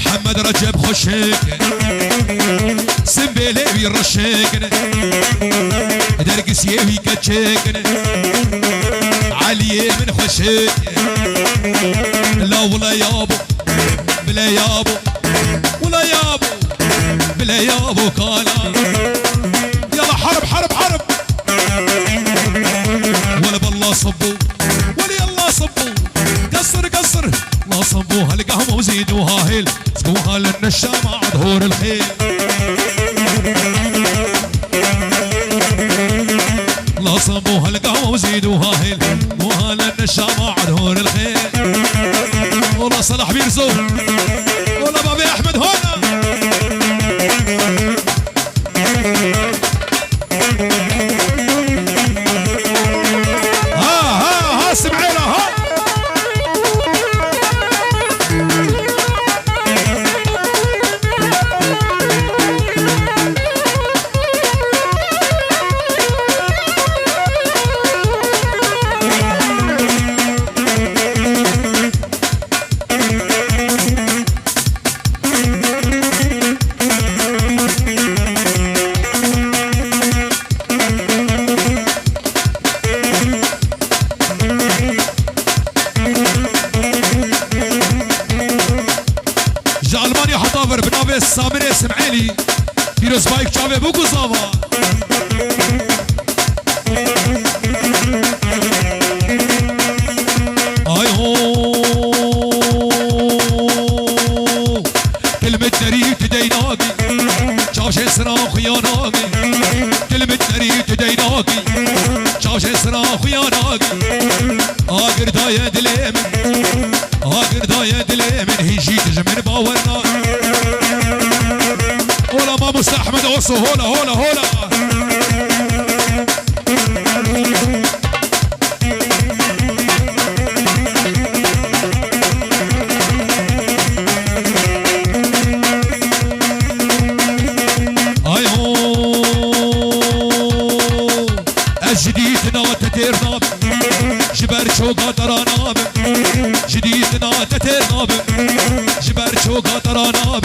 محمد رجب خشك سنبيلي بيرشكن درقس يوي كتشكن علي من خشك لا ولا يابو بلا يابو ولا يابو بلا يابو كالا يلا حرب حرب حرب ولا بالله صبوا ولا يلا صبوا قصر قصر لا صبوها القهوة وزيدوها هيل سقوها للنشامة ظهور الخيل لا صبوها القهوة وزيدوها هيل سقوها للنشامة ظهور الخيل ولا صلاح بيرزو ولا بابي احمد هنا ها سمعينا ها ألمانيا حطافر بنابي سامر اسماعيلي فيروز بايك شافي بوكو صافا كلمة نريد ديناقي شاش صراخ يا ناقي كلمة نريد ديناقي شاش صراخ يا ناقي آقر دايا دليمن آقر دايا دليمن هيجي تجمن باورنا هولا ما مستحمد اوصو هولا هولا هولا جديدنا تترنا جبر شوقا ترانا جديدنا تترنا جبر شوقا ترانا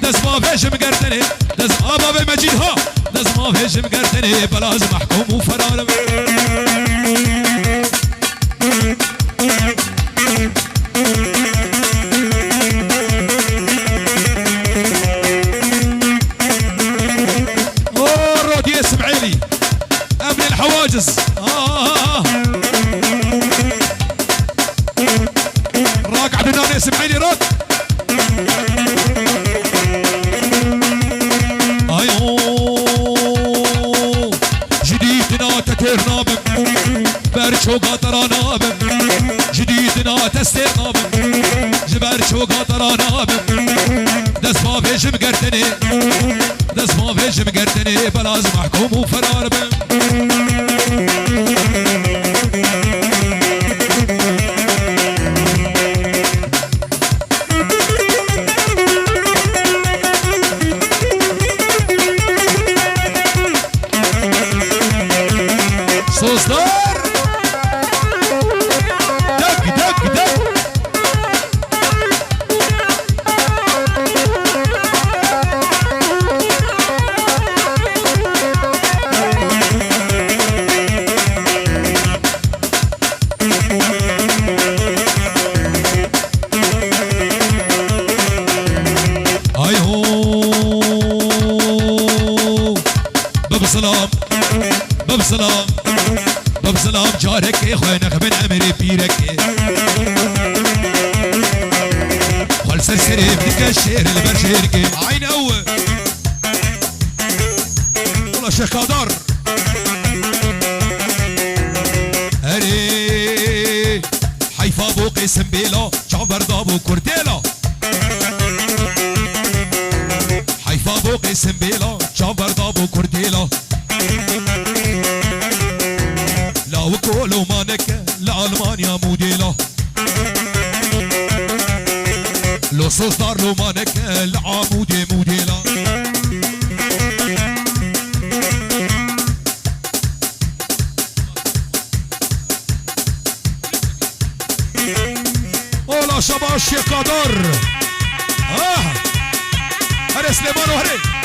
دز ما فيش مقرتني دز ابا مجيد ها دز ما فيش مقرتني بلاز محكوم وفرار رودي اسماعيلي امن الحواجز راك عدنان اسماعيلي راك جديدنا تترنا برشو قطرانا جديدنا تسترنا جبرشو قطرانا دس ما فيش مقرتني دس ما فيش مقرتني بلاز محكوم وفرار صوصدار دق دق دق هاي هو باب سلام باب سلام باب سلام جارك خوينك من امري بيرك خل سرسري بدك الشير البرشيرك عين اول والله شيخ قدر هري حيفا بو قسم بيلا شعبر دابو كورتيلا حيفا بو قسم بيلا شعبر دابو كورتيلا لا وكولو مانك لألمانيا موديلا لو صوصدار لو مانك لعمودي موديلا ولا شباش يا قدر سليمان وهري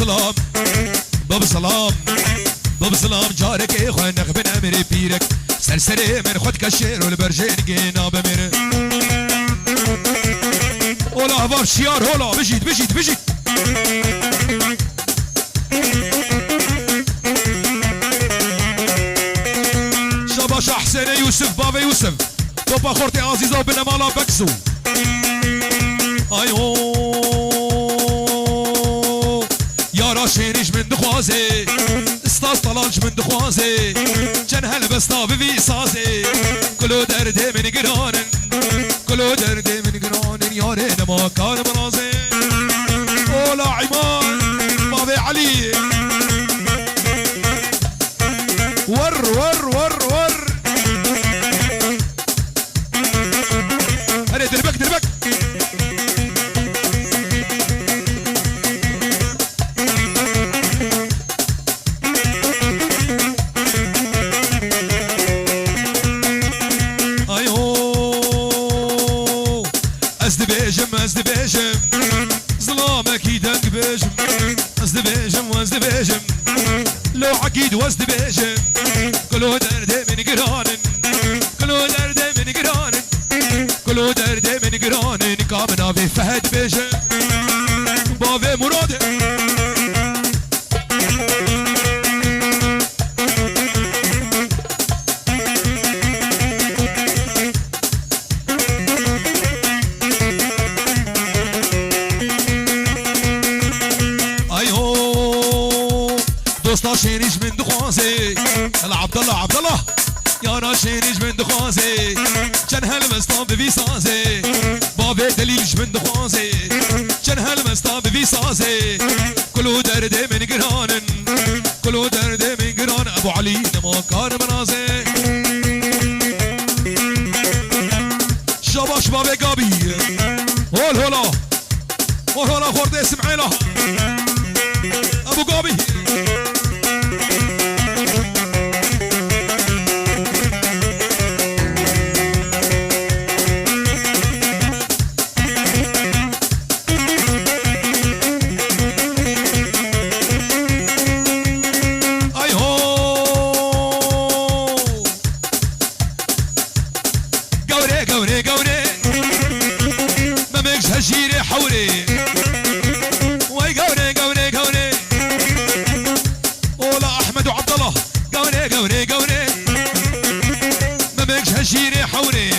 سلام باب سلام باب سلام جارك اي خوان نغبن امري بيرك سلسلي من خد كشير والبرجين قينا بمر ولا هباب شيار هولا بجيت بجيت بجيت شباش حسين يوسف بابا يوسف بابا خورتي عزيزة وبنا مالا بكسو ايهو يارا شيريش من دخوازي استاذ طلانش من دخوازي جن هلبستا بفي سازي كلو دردي من قرانن كلو دردي من قرانن يارين ما كان برازي اولا عمان بابي علي ور ور ور ور هري دربك دربك ازد بيجم ظلامك يدق بيجم ازد بيجم وازد بيجم لو عقيد وازد بيجم كلو دردي من قرانن كلو دردي من قرانن كلو دردي من قرانن كامنا في فهد بيجم بابي مراد دوستا شيريش من دخوازي العبد الله عبد الله يا شيريش من دخوازي جن هالمستان بفي سازي بابي دليلش من دخوازي جن هالمستان بفي سازي كلو دردي من قرانن كلو دردي من قران ابو علي نما كان منازي شباش بابي قابي هول هولا هول هولا خورده اسمعيلا ابو قابي هجيري حوري وي قوري قوري قوري ولا احمد وعبد الله قوري قوري قوري ما بيكش هجيري حوري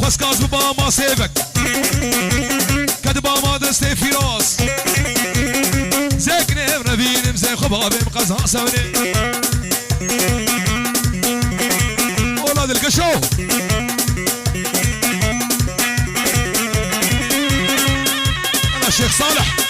خص كاز بابا ما سيبك كدبا ما دستي في راس زكني بربين مزي خبابي مقزها سوري ولا ذا القشو الشيخ صالح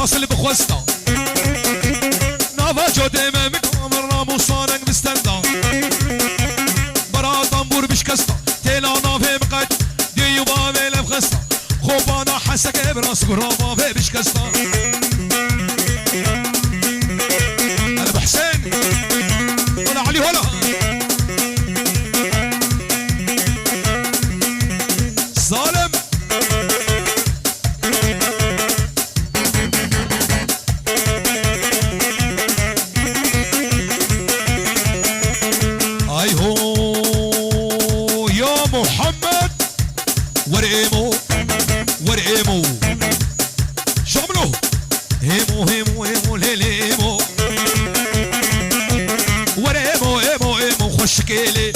واصل بخوستا نافا جودي مامك عمرنا موصانك مستندا برا طنبور بشكستا تيلا نافي مقد ديو بابي لبخستا خوبانا حسك براس قرابا في بشكستا انا بحسين ولا علي هلا ظالم وريمو وريمو شغلو هيمو هيمو هيمو ليليمو وريمو هيمو هيمو خش كيلي